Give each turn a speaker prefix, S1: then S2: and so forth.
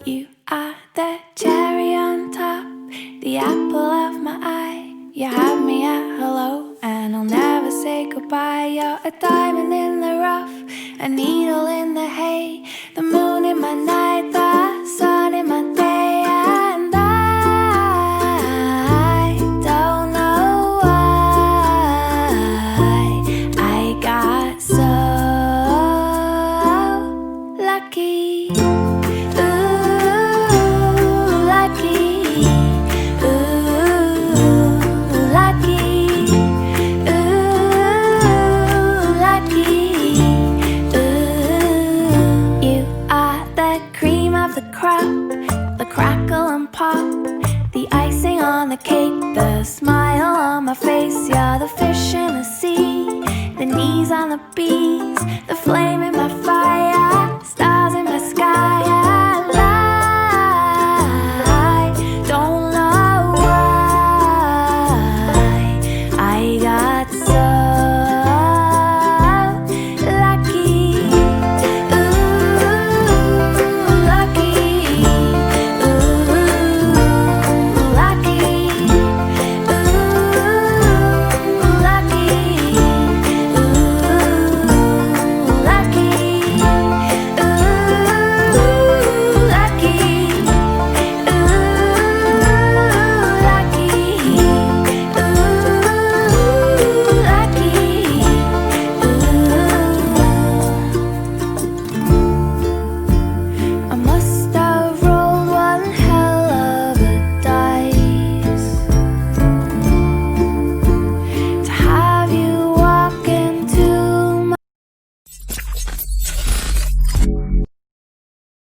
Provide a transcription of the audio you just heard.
S1: You are the cherry on top, the apple of my eye. You have me at hello, and I'll never say goodbye. You're a diamond in the rough, a needle in the hay, the moon in my night, the sun in my day. And I don't know why I got so lucky. The crackle and pop, the icing on the cake, the smile on my face. You're the fish in the sea, the knees on the bees, the flame in